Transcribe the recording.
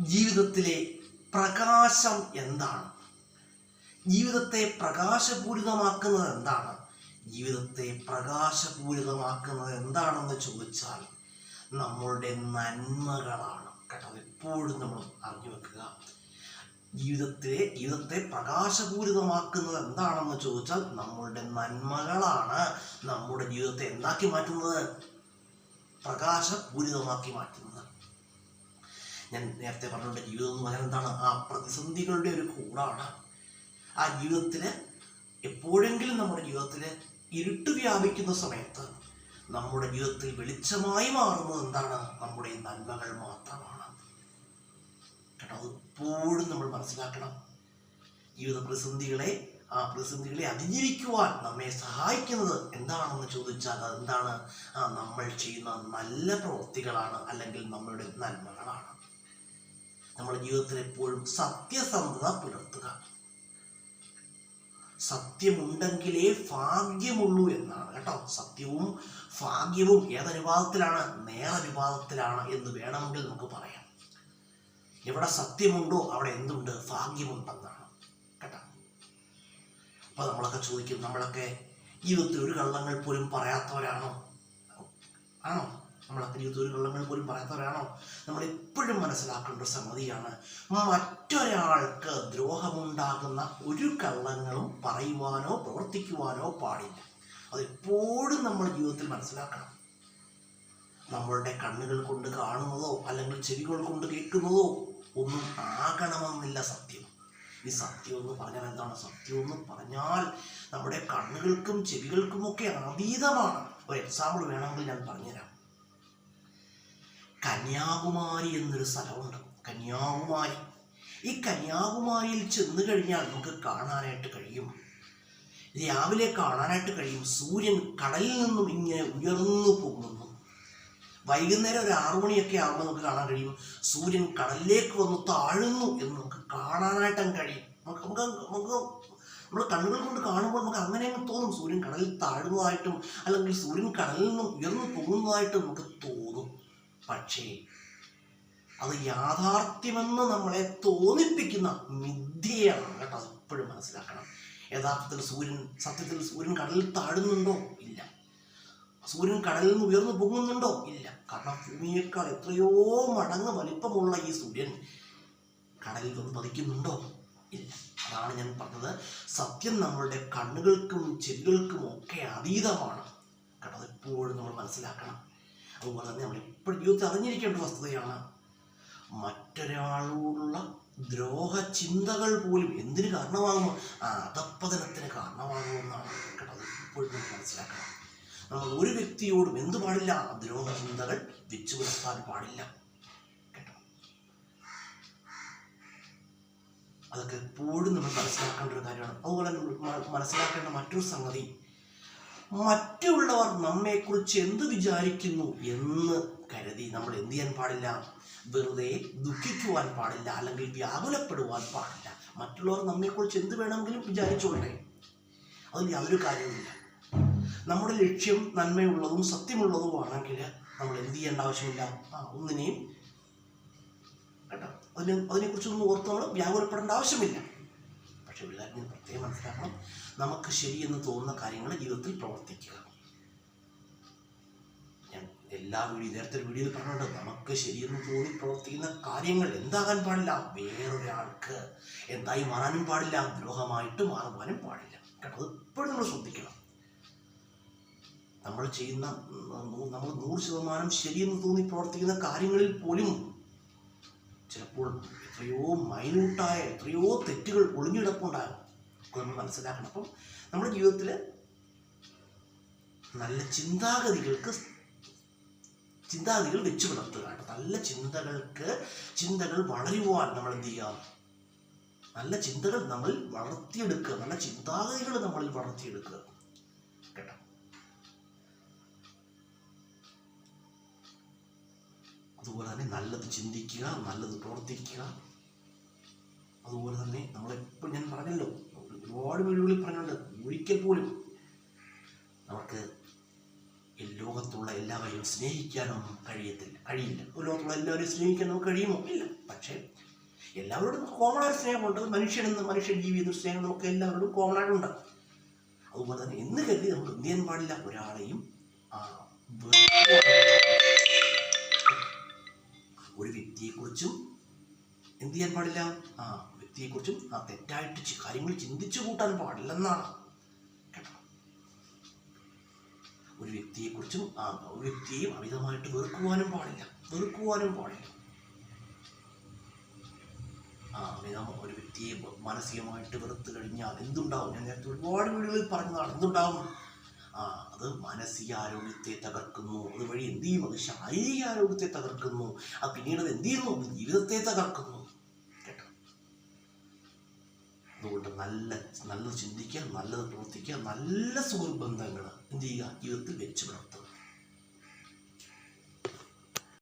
ജീവിതത്തിലെ പ്രകാശം എന്താണ്? ജീവിതത്തെ പ്രകാശപൂരിതമാക്കുന്നത് എന്താണ്? ജീവിതത്തെ പ്രകാശപൂരിതമാക്കുന്നത് എന്താണെന്ന് ചോദിച്ചാൽ നമ്മളുടെ നന്മകളാണ് കേട്ടോ. എപ്പോഴും നമ്മൾ അറിഞ്ഞു വെക്കുക. ജീവിതത്തെ പ്രകാശപൂരിതമാക്കുന്നത് എന്താണെന്ന് ചോദിച്ചാൽ നമ്മളുടെ നന്മകളാണ് നമ്മുടെ ജീവിതത്തെ എന്താക്കി മാറ്റുന്നത്? പ്രകാശപൂരിതമാക്കി മാറ്റുന്നത്. ഞാൻ നേരത്തെ പറഞ്ഞുകൊണ്ട് ജീവിതം എന്ന് പറയുന്നത് എന്താണ്? ആ പ്രതിസന്ധികളുടെ ഒരു കൂടാണ്. ആ ജീവിതത്തിൽ എപ്പോഴെങ്കിലും നമ്മുടെ ജീവിതത്തിൽ ഇരുട്ട് വ്യാപിക്കുന്ന സമയത്ത് നമ്മുടെ ജീവിതത്തിൽ വെളിച്ചമായി മാറുന്നത് എന്താണ്? നമ്മുടെ നന്മകൾ മാത്രമാണ് കേട്ടോ. അത് എപ്പോഴും നമ്മൾ മനസ്സിലാക്കണം. ജീവിത പ്രതിസന്ധികളെ അതിജീവിക്കുവാൻ നമ്മെ സഹായിക്കുന്നത് എന്താണെന്ന് ചോദിച്ചാൽ അതെന്താണ്? നമ്മൾ ചെയ്യുന്ന നല്ല പ്രവൃത്തികളാണ്, അല്ലെങ്കിൽ നമ്മളുടെ നന്മകളാണ്. നമ്മുടെ ജീവിതത്തിൽ എപ്പോഴും സത്യസന്ധത പുലർത്തുക. സത്യമുണ്ടെങ്കിലേ ഭാഗ്യമുള്ളൂ എന്നാണ് കേട്ടോ. സത്യവും ഭാഗ്യവും ഏതനുപാതത്തിലാണ്? നേരനുപാതത്തിലാണ് എന്ന് വേണമെങ്കിൽ നമുക്ക് പറയാം. എവിടെ സത്യമുണ്ടോ അവിടെ എന്തുണ്ട്? ഭാഗ്യമുണ്ടെന്നാണ് കേട്ടോ. അപ്പൊ നമ്മളൊക്കെ ചോദിക്കും, നമ്മളൊക്കെ ജീവിതത്തിൽ ഒരു കള്ളങ്ങൾ പോലും പറയാത്തവരാണോ? ആണോ? നമ്മളൊക്കെ ജീവിതത്തിൽ ഒരു കള്ളങ്ങൾ പോലും പറയാത്തവരാണോ? നമ്മൾ എപ്പോഴും മനസ്സിലാക്കേണ്ട ഒരു സംഗതിയാണ്, മറ്റൊരാൾക്ക് ദ്രോഹമുണ്ടാകുന്ന ഒരു കള്ളങ്ങളും പറയുവാനോ പ്രവർത്തിക്കുവാനോ പാടില്ല. അതെപ്പോഴും നമ്മൾ ജീവിതത്തിൽ മനസ്സിലാക്കണം. നമ്മളുടെ കണ്ണുകൾ കൊണ്ട് കാണുന്നതോ അല്ലെങ്കിൽ ചെവികൾ കൊണ്ട് കേൾക്കുന്നതോ ഒന്നും ആകണമെന്നില്ല സത്യം. ഈ സത്യം എന്ന് പറഞ്ഞാൽ എന്താണ്? സത്യം എന്ന് പറഞ്ഞാൽ നമ്മുടെ കണ്ണുകൾക്കും ചെവികൾക്കുമൊക്കെ അതീതമാണ്. ഒരു എക്സാമ്പിൾ വേണമെങ്കിൽ ഞാൻ പറഞ്ഞുതരാം. കന്യാകുമാരി എന്നൊരു സ്ഥലമുണ്ട്. കന്യാകുമാരി. ഈ കന്യാകുമാരിയിൽ ചെന്ന് കഴിഞ്ഞാൽ നമുക്ക് കാണാനായിട്ട് കഴിയും, രാവിലെ കാണാനായിട്ട് കഴിയും, സൂര്യൻ കടലിൽ നിന്നും ഇങ്ങനെ ഉയർന്നു പോകുന്നു. വൈകുന്നേരം ഒരു 6 മണിയൊക്കെ ആകുമ്പോൾ നമുക്ക് കാണാൻ കഴിയും, സൂര്യൻ കടലിലേക്ക് വന്ന് താഴുന്നു എന്ന് നമുക്ക് കാണാനായിട്ട് കഴിയും. നമുക്ക് നമ്മൾ കണ്ണുകൾ കൊണ്ട് കാണുമ്പോൾ നമുക്ക് അങ്ങനെ തോന്നും, സൂര്യൻ കടലിൽ താഴുന്നതായിട്ടും അല്ലെങ്കിൽ സൂര്യൻ കടലിൽ നിന്നും ഉയർന്നു പോകുന്നതായിട്ടും നമുക്ക് തോന്നും. പക്ഷേ അത് യാഥാർത്ഥ്യമെന്ന് നമ്മളെ തോന്നിപ്പിക്കുന്ന മിഥ്യയാണ് കേട്ടോ. അത് എപ്പോഴും മനസ്സിലാക്കണം. യഥാർത്ഥത്തിൽ സത്യത്തിൽ സൂര്യൻ കടലിൽ താഴുന്നുണ്ടോ? ഇല്ല. സൂര്യൻ കടലിൽ നിന്ന് ഉയർന്നു പൊങ്ങുന്നുണ്ടോ? ഇല്ല. കാരണം ഭൂമിയേക്കാൾ എത്രയോ മടങ്ങ് വലിപ്പമുള്ള ഈ സൂര്യൻ കടലിൽ വന്ന് പതിക്കുന്നുണ്ടോ? ഇല്ല. അതാണ് ഞാൻ പറഞ്ഞത്, സത്യം നമ്മളുടെ കണ്ണുകൾക്കും ചെവികൾക്കും ഒക്കെ അതീതമാണ് കേട്ടോ. അതെപ്പോഴും നമ്മൾ മനസ്സിലാക്കണം. അതുപോലെ തന്നെ നമ്മൾ എപ്പോഴും ജീവിതത്തിൽ അറിഞ്ഞിരിക്കേണ്ട വസ്തുതയാണ്, മറ്റൊരാളോടുള്ള ദ്രോഹചിന്തകൾ പോലും എന്തിന് കാരണമാകുമോ? അധപ്പതനത്തിന് കാരണമാകുമെന്നാണ് കേട്ടോ. അത് എപ്പോഴും നമ്മൾ മനസ്സിലാക്കണം. നമ്മൾ ഒരു വ്യക്തിയോടും എന്ത് പാടില്ല? ദ്രോഹചിന്തകൾ വെച്ചു പുലർത്താൻ പാടില്ല കേട്ടോ. അതൊക്കെ എപ്പോഴും നമ്മൾ മനസ്സിലാക്കേണ്ട ഒരു കാര്യമാണ്. അതുപോലെ നമ്മൾ മനസ്സിലാക്കേണ്ട മറ്റൊരു സംഗതി, മറ്റുള്ളവർ നമ്മെക്കുറിച്ച് എന്ത് വിചാരിക്കുന്നു എന്ന് കരുതി നമ്മൾ എന്ത് ചെയ്യാൻ പാടില്ല? വെറുതെ ദുഃഖിക്കുവാൻ പാടില്ല, അല്ലെങ്കിൽ വ്യാകുലപ്പെടുവാൻ പാടില്ല. മറ്റുള്ളവർ നമ്മെക്കുറിച്ച് എന്ത് വേണമെങ്കിലും വിചാരിച്ചോട്ടെ, അതിൽ യാതൊരു കാര്യവുമില്ല. നമ്മുടെ ലക്ഷ്യം നന്മയുള്ളതും സത്യമുള്ളതുമാണെങ്കിൽ നമ്മൾ എന്ത് ചെയ്യേണ്ട ആവശ്യമില്ല, ഒന്നിനെയും കേട്ടോ അതിനെക്കുറിച്ചൊന്നും ഓർത്ത് നമ്മൾ വ്യാകുലപ്പെടേണ്ട ആവശ്യമില്ല. പക്ഷെ ഒരു കാര്യം പ്രത്യേകം മനസ്സിലാക്കണം, നമുക്ക് ശരിയെന്ന് തോന്നുന്ന കാര്യങ്ങൾ ജീവിതത്തിൽ പ്രവർത്തിക്കുക. ഞാൻ നേരത്തെ ഒരു വീഡിയോയിൽ പറഞ്ഞിട്ടുണ്ട്, നമുക്ക് ശരിയെന്ന് തോന്നി പ്രവർത്തിക്കുന്ന കാര്യങ്ങൾ എന്താകാൻ പാടില്ല? വേറൊരാൾക്ക് എന്തായി മാറാനും പാടില്ല, ദ്രോഹമായിട്ട് മാറുവാനും പാടില്ല കേട്ടോ. അത് എപ്പോഴും നമ്മൾ ശ്രദ്ധിക്കണം. നമ്മൾ 100% ശരിയെന്ന് തോന്നി പ്രവർത്തിക്കുന്ന കാര്യങ്ങളിൽ പോലും ചിലപ്പോൾ എത്രയോ മൈന്യൂട്ടായ എത്രയോ തെറ്റുകൾ ഒളിഞ്ഞിടപ്പുണ്ടാകും. അത് നമ്മൾ മനസ്സിലാക്കണം. അപ്പം നമ്മുടെ ജീവിതത്തിൽ നല്ല ചിന്താഗതികൾ വെച്ച് പുലർത്തുക. നല്ല ചിന്തകൾ വളരുവാൻ നമ്മൾ എന്ത് ചെയ്യാം? നല്ല ചിന്തകൾ നമ്മൾ വളർത്തിയെടുക്കുക, നല്ല ചിന്താഗതികൾ നമ്മളിൽ വളർത്തിയെടുക്കുക കേട്ടോ. അതുപോലെ തന്നെ നല്ലത് ചിന്തിക്കുക, നല്ലത് പ്രവർത്തിക്കുക. അതുപോലെ തന്നെ നമ്മളെപ്പോഴും ഞാൻ പറഞ്ഞല്ലോ, ഒരുപാട് വീടുകളിൽ പറഞ്ഞിട്ടുണ്ട്, ഒരിക്കൽ പോലും നമുക്ക് ലോകത്തുള്ള എല്ലാവരെയും സ്നേഹിക്കാനൊന്നും കഴിയില്ല. ലോകത്തുള്ള എല്ലാവരെയും സ്നേഹിക്കാൻ നമുക്ക് കഴിയുമോ? ഇല്ല. പക്ഷേ എല്ലാവരോടും കോമൺ ആയ സ്നേഹമുണ്ട്. മനുഷ്യ ജീവി എന്ന സ്നേഹം നമുക്ക് എല്ലാവരോടും കോമൺ ആയിട്ടുണ്ട്. അതുപോലെ തന്നെ എന്ന് കരുതി നമുക്ക് എന്ത് ചെയ്യാൻ പാടില്ല, ഒരാളെയും ഒരു വ്യക്തിയെക്കുറിച്ചും എന്ത് ചെയ്യാൻ പാടില്ല, വ്യക്തിയെക്കുറിച്ചും തെറ്റായിട്ട് കാര്യങ്ങൾ ചിന്തിച്ചു കൂട്ടാൻ പാടില്ലെന്നാണ് കേട്ടോ. ഒരു വ്യക്തിയെക്കുറിച്ചും ഒരു വ്യക്തിയെയും അമിതമായിട്ട് വെറുക്കുവാനും പാടില്ല. ഒരു വ്യക്തിയെ മാനസികമായിട്ട് വെറുത്ത് കഴിഞ്ഞാൽ എന്തുണ്ടാവും? ഞാൻ നേരത്തെ ഒരുപാട് വീടുകളിൽ പറഞ്ഞതാണ്. എന്തുണ്ടാവും? അത് മാനസികാരോഗ്യത്തെ തകർക്കുന്നു. അതുവഴി എന്ത് ചെയ്യും? അത് ശാരീരിക ആരോഗ്യത്തെ തകർക്കുന്നു. പിന്നീട് അത് എന്ത് ചെയ്യുന്നു? ജീവിതത്തെ തകർക്കുന്നു കേട്ടോ. അതുകൊണ്ട് നല്ലത് ചിന്തിക്കുക, നല്ലത് പ്രവർത്തിക്കുക, നല്ല സുഹൃത്ത് ബന്ധങ്ങൾ എന്ത് ചെയ്യുക? ജീവിതത്തിൽ വെച്ച് പുലർത്തുക.